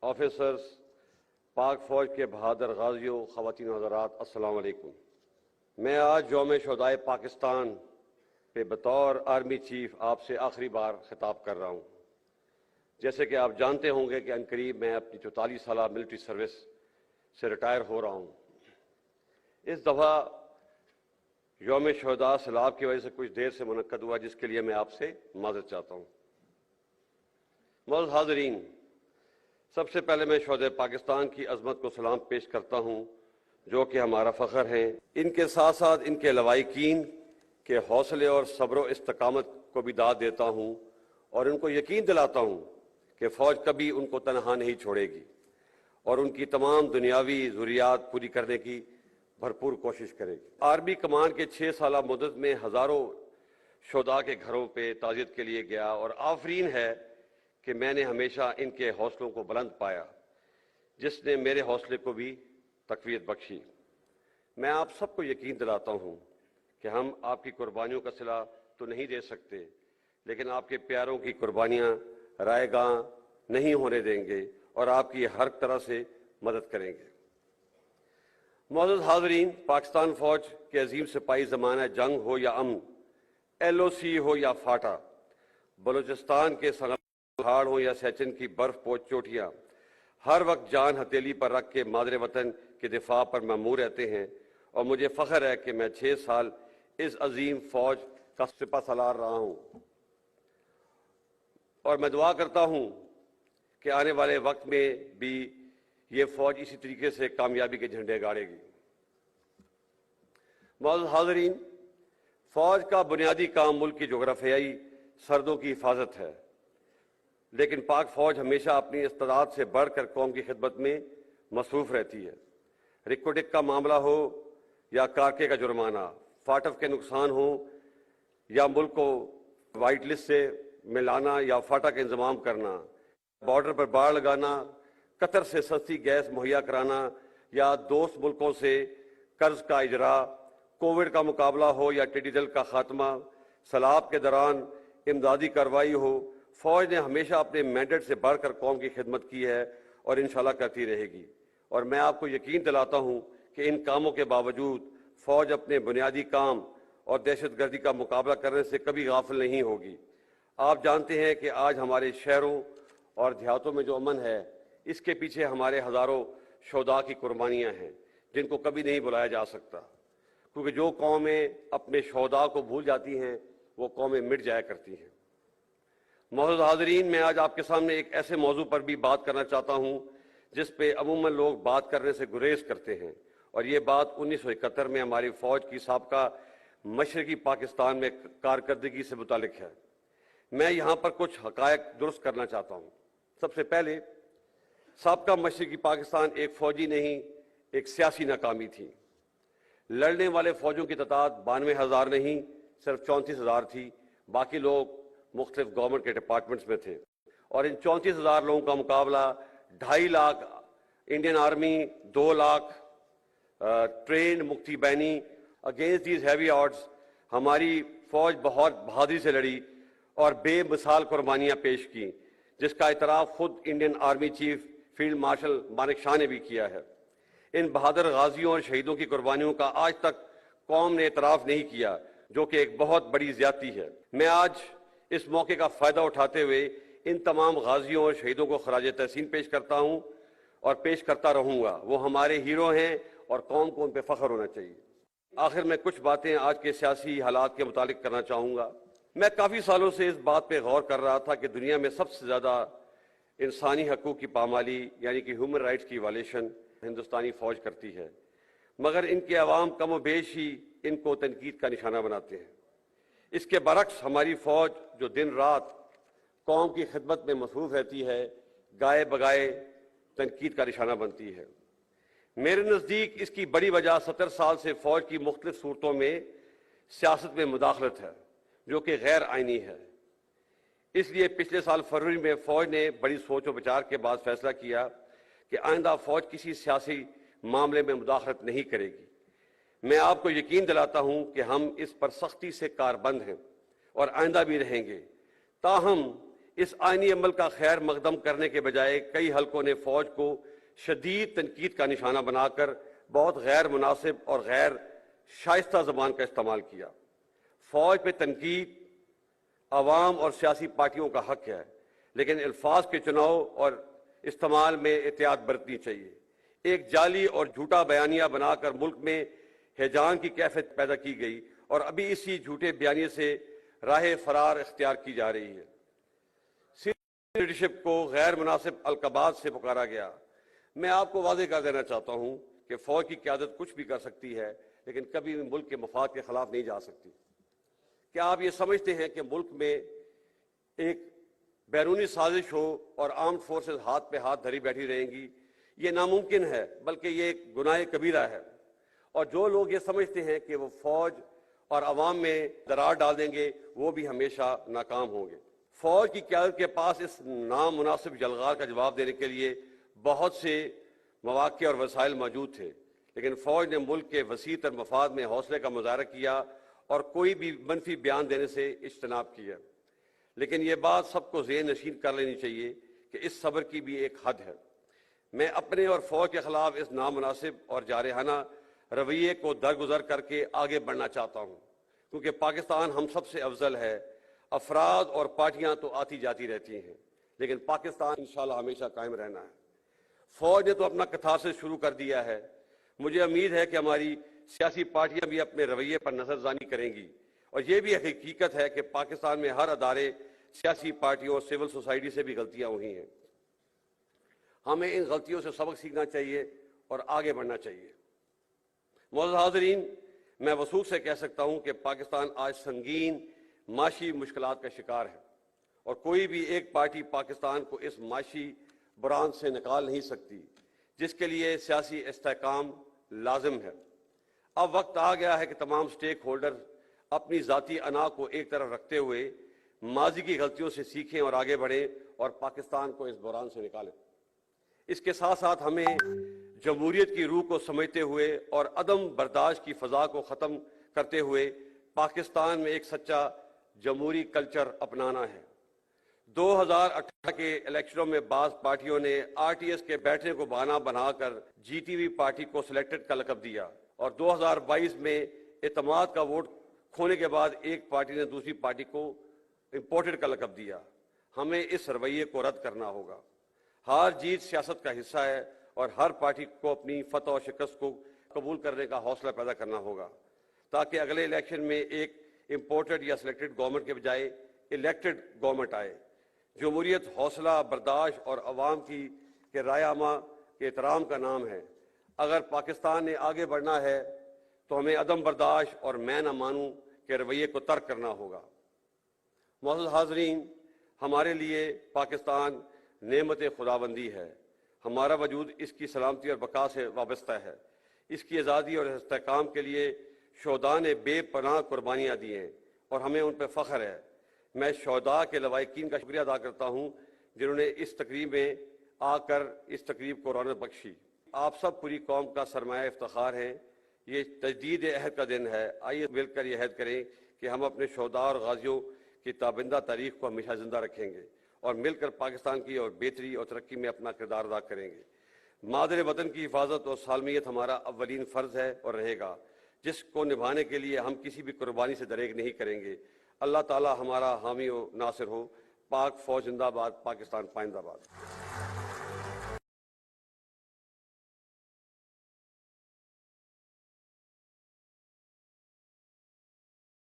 Officers, پاک فوج کے بہادر غازیوں، خواتین و حضرات، السلام علیکم۔ میں آج یوم شہدائے پاکستان پہ بطور آرمی چیف آپ سے آخری بار خطاب کر رہا ہوں۔ جیسے کہ آپ جانتے ہوں گے کہ عنقریب میں اپنی 44 سالہ ملٹری سروس سے ریٹائر ہو رہا ہوں۔ اس دفعہ یوم شہداء سیلاب کی وجہ سے کچھ دیر سے منعقد ہوا، جس کے لیے میں آپ سے معذرت چاہتا ہوں۔ معزز حاضرین، سب سے پہلے میں شہدائے پاکستان کی عظمت کو سلام پیش کرتا ہوں، جو کہ ہمارا فخر ہیں۔ ان کے ساتھ ساتھ ان کے لواحقین کے حوصلے اور صبر و استقامت کو بھی داد دیتا ہوں، اور ان کو یقین دلاتا ہوں کہ فوج کبھی ان کو تنہا نہیں چھوڑے گی اور ان کی تمام دنیاوی ضروریات پوری کرنے کی بھرپور کوشش کرے گی۔ آرمی کمان کے 6 سالہ مدت میں ہزاروں شہداء کے گھروں پہ تعزیت کے لیے گیا، اور آفرین ہے کہ میں نے ہمیشہ ان کے حوصلوں کو بلند پایا، جس نے میرے حوصلے کو بھی تقویت بخشی۔ میں آپ سب کو یقین دلاتا ہوں کہ ہم آپ کی قربانیوں کا صلہ تو نہیں دے سکتے، لیکن آپ کے پیاروں کی قربانیاں رائے گاں نہیں ہونے دیں گے اور آپ کی ہر طرح سے مدد کریں گے۔ معزز حاضرین، پاکستان فوج کے عظیم سپاہی زمانہ جنگ ہو یا امن، LOC ہو یا فاٹا، بلوچستان کے پہاڑ ہوں یا سیچن کی برف پوش چوٹیاں، ہر وقت جان ہتھیلی پر رکھ کے مادر وطن کے دفاع پر مامور رہتے ہیں، اور مجھے فخر ہے کہ میں 6 سال اس عظیم فوج کا سپہ سالار رہا ہوں، اور میں دعا کرتا ہوں کہ آنے والے وقت میں بھی یہ فوج اسی طریقے سے کامیابی کے جھنڈے گاڑے گی۔ معزز حاضرین، فوج کا بنیادی کام ملک کی جغرافیائی سرحدوں کی حفاظت ہے، لیکن پاک فوج ہمیشہ اپنی استعداد سے بڑھ کر قوم کی خدمت میں مصروف رہتی ہے۔ رکوٹک کا معاملہ ہو یا کارکے کا جرمانہ، فاٹف کے نقصان ہو یا ملک کو وائٹ لسٹ سے ملانا یا فاٹا کا انضمام کرنا، بارڈر پر باڑ لگانا، قطر سے سستی گیس مہیا کرانا یا دوست ملکوں سے قرض کا اجرا، کووڈ کا مقابلہ ہو یا ٹڈی دل کا خاتمہ، سیلاب کے دوران امدادی کارروائی ہو، فوج نے ہمیشہ اپنے مینڈیٹ سے بڑھ کر قوم کی خدمت کی ہے اور انشاءاللہ کرتی رہے گی۔ اور میں آپ کو یقین دلاتا ہوں کہ ان کاموں کے باوجود فوج اپنے بنیادی کام اور دہشت گردی کا مقابلہ کرنے سے کبھی غافل نہیں ہوگی۔ آپ جانتے ہیں کہ آج ہمارے شہروں اور دیہاتوں میں جو امن ہے، اس کے پیچھے ہمارے ہزاروں شہداء کی قربانیاں ہیں، جن کو کبھی نہیں بلایا جا سکتا، کیونکہ جو قومیں اپنے شہداء کو بھول جاتی ہیں وہ قومیں مٹ جایا کرتی ہیں۔ معزز حاضرین، میں آج آپ کے سامنے ایک ایسے موضوع پر بھی بات کرنا چاہتا ہوں جس پہ عموماً لوگ بات کرنے سے گریز کرتے ہیں، اور یہ بات 1971 میں ہماری فوج کی سابقہ مشرقی پاکستان میں کارکردگی سے متعلق ہے۔ میں یہاں پر کچھ حقائق درست کرنا چاہتا ہوں۔ سب سے پہلے، سابقہ مشرقی پاکستان ایک فوجی نہیں، ایک سیاسی ناکامی تھی۔ لڑنے والے فوجوں کی تعداد 92,000 نہیں، صرف 34,000 تھی۔ باقی لوگ مختلف گورنمنٹ کے ڈپارٹمنٹس میں تھے، اور ان 34,000 لوگوں کا مقابلہ 2.5 lakh Indian army, 2 lakh trained Mukti Bahini. Against these heavy odds ہماری فوج بہت بہادری سے لڑی اور بے مثال قربانیاں پیش کی، جس کا اعتراف خود Indian army chief field marshal Manek Shaw نے بھی کیا ہے۔ ان بہادر غازیوں اور شہیدوں کی قربانیوں کا آج تک قوم نے اعتراف نہیں کیا، جو کہ ایک بہت بڑی زیادتی ہے۔ میں آج اس موقع کا فائدہ اٹھاتے ہوئے ان تمام غازیوں اور شہیدوں کو خراج تحسین پیش کرتا ہوں اور پیش کرتا رہوں گا۔ وہ ہمارے ہیرو ہیں اور قوم کو ان پہ فخر ہونا چاہیے۔ آخر میں کچھ باتیں آج کے سیاسی حالات کے متعلق کرنا چاہوں گا۔ میں کافی سالوں سے اس بات پہ غور کر رہا تھا کہ دنیا میں سب سے زیادہ انسانی حقوق کی پامالی، یعنی کہ ہیومن رائٹس کی وائلیشن ہندوستانی فوج کرتی ہے، مگر ان کے عوام کم و بیش ہی ان کو تنقید کا نشانہ بناتے ہیں۔ اس کے برعکس ہماری فوج جو دن رات قوم کی خدمت میں مصروف رہتی ہے، گائے بگائے تنقید کا نشانہ بنتی ہے۔ میرے نزدیک اس کی بڑی وجہ 70 سال سے فوج کی مختلف صورتوں میں سیاست میں مداخلت ہے، جو کہ غیر آئینی ہے۔ اس لیے پچھلے سال فروری میں فوج نے بڑی سوچ و بچار کے بعد فیصلہ کیا کہ آئندہ فوج کسی سیاسی معاملے میں مداخلت نہیں کرے گی۔ میں آپ کو یقین دلاتا ہوں کہ ہم اس پر سختی سے کاربند ہیں اور آئندہ بھی رہیں گے۔ تاہم اس آئینی عمل کا خیر مقدم کرنے کے بجائے کئی حلقوں نے فوج کو شدید تنقید کا نشانہ بنا کر بہت غیر مناسب اور غیر شائستہ زبان کا استعمال کیا۔ فوج پہ تنقید عوام اور سیاسی پارٹیوں کا حق ہے، لیکن الفاظ کے چناؤ اور استعمال میں احتیاط برتنی چاہیے۔ ایک جعلی اور جھوٹا بیانیہ بنا کر ملک میں ہیجان کی کیفیت پیدا کی گئی اور ابھی اسی جھوٹے بیانیے سے راہ فرار اختیار کی جا رہی ہے۔ لیڈرشپ کو غیر مناسب القابات سے پکارا گیا۔ میں آپ کو واضح کر دینا چاہتا ہوں کہ فوج کی قیادت کچھ بھی کر سکتی ہے، لیکن کبھی بھی ملک کے مفاد کے خلاف نہیں جا سکتی۔ کیا آپ یہ سمجھتے ہیں کہ ملک میں ایک بیرونی سازش ہو اور آرمڈ فورسز ہاتھ پہ ہاتھ دھری بیٹھی رہیں گی؟ یہ ناممکن ہے، بلکہ یہ ایک گناہ کبیرہ ہے۔ اور جو لوگ یہ سمجھتے ہیں کہ وہ فوج اور عوام میں درار ڈال دیں گے، وہ بھی ہمیشہ ناکام ہوں گے۔ فوج کی قیادت کے پاس اس نامناسب جلغار کا جواب دینے کے لیے بہت سے مواقع اور وسائل موجود تھے، لیکن فوج نے ملک کے وسیع تر مفاد میں حوصلے کا مظاہرہ کیا اور کوئی بھی منفی بیان دینے سے اجتناب کیا۔ لیکن یہ بات سب کو ذہن نشین کر لینی چاہیے کہ اس صبر کی بھی ایک حد ہے۔ میں اپنے اور فوج کے خلاف اس نامناسب اور جارحانہ رویے کو درگزر کر کے آگے بڑھنا چاہتا ہوں، کیونکہ پاکستان ہم سب سے افضل ہے۔ افراد اور پارٹیاں تو آتی جاتی رہتی ہیں، لیکن پاکستان انشاءاللہ ہمیشہ قائم رہنا ہے۔ فوج نے تو اپنا کتھارسس شروع کر دیا ہے۔ مجھے امید ہے کہ ہماری سیاسی پارٹیاں بھی اپنے رویے پر نظر ثانی کریں گی، اور یہ بھی حقیقت ہے کہ پاکستان میں ہر ادارے، سیاسی پارٹیوں اور سول سوسائٹی سے بھی غلطیاں ہوئی ہیں۔ ہمیں ان غلطیوں سے سبق سیکھنا چاہیے اور آگے بڑھنا چاہیے۔ معزز حاضرین، میں وثوق سے کہہ سکتا ہوں کہ پاکستان آج سنگین معاشی مشکلات کا شکار ہے، اور کوئی بھی ایک پارٹی پاکستان کو اس معاشی بحران سے نکال نہیں سکتی، جس کے لیے سیاسی استحکام لازم ہے۔ اب وقت آ گیا ہے کہ تمام سٹیک ہولڈر اپنی ذاتی انا کو ایک طرف رکھتے ہوئے ماضی کی غلطیوں سے سیکھیں اور آگے بڑھیں اور پاکستان کو اس بحران سے نکالیں۔ اس کے ساتھ ساتھ ہمیں جمہوریت کی روح کو سمجھتے ہوئے اور عدم برداشت کی فضا کو ختم کرتے ہوئے پاکستان میں ایک سچا جمہوری کلچر اپنانا ہے۔ 2018 کے الیکشنوں میں بعض پارٹیوں نے آر ٹی ایس کے بیٹھنے کو بہانہ بنا کر جی ٹی وی پارٹی کو سلیکٹڈ کا لقب دیا، اور 2022 میں اعتماد کا ووٹ کھونے کے بعد ایک پارٹی نے دوسری پارٹی کو امپورٹڈ کا لقب دیا۔ ہمیں اس رویے کو رد کرنا ہوگا۔ ہار جیت سیاست کا حصہ ہے، اور ہر پارٹی کو اپنی فتح و شکست کو قبول کرنے کا حوصلہ پیدا کرنا ہوگا، تاکہ اگلے الیکشن میں ایک امپورٹڈ یا سلیکٹڈ گورنمنٹ کے بجائے الیکٹڈ گورنمنٹ آئے۔ جمہوریت حوصلہ برداشت اور عوام کی رائے عامہ کے احترام کا نام ہے۔ اگر پاکستان نے آگے بڑھنا ہے تو ہمیں عدم برداشت اور میں نہ مانوں کے رویے کو ترک کرنا ہوگا۔ معزز حاضرین، ہمارے لیے پاکستان نعمت خداوندی ہے۔ ہمارا وجود اس کی سلامتی اور بقا سے وابستہ ہے۔ اس کی آزادی اور استحکام کے لیے شہداء نے بے پناہ قربانیاں دی ہیں، اور ہمیں ان پہ فخر ہے۔ میں شہداء کے لواحقین کا شکریہ ادا کرتا ہوں جنہوں نے اس تقریب میں آ کر اس تقریب کو رونق بخشی۔ آپ سب پوری قوم کا سرمایہ افتخار ہیں۔ یہ تجدید عہد کا دن ہے۔ آئیے مل کر یہ عہد کریں کہ ہم اپنے شہداء اور غازیوں کی تابندہ تاریخ کو ہمیشہ زندہ رکھیں گے، اور مل کر پاکستان کی اور بہتری اور ترقی میں اپنا کردار ادا کریں گے۔ مادر وطن کی حفاظت اور سالمیت ہمارا اولین فرض ہے اور رہے گا، جس کو نبھانے کے لیے ہم کسی بھی قربانی سے دریغ نہیں کریں گے۔ اللہ تعالی ہمارا حامی و ناصر ہو۔ پاک فوج زندہ باد، پاکستان پائندہ باد۔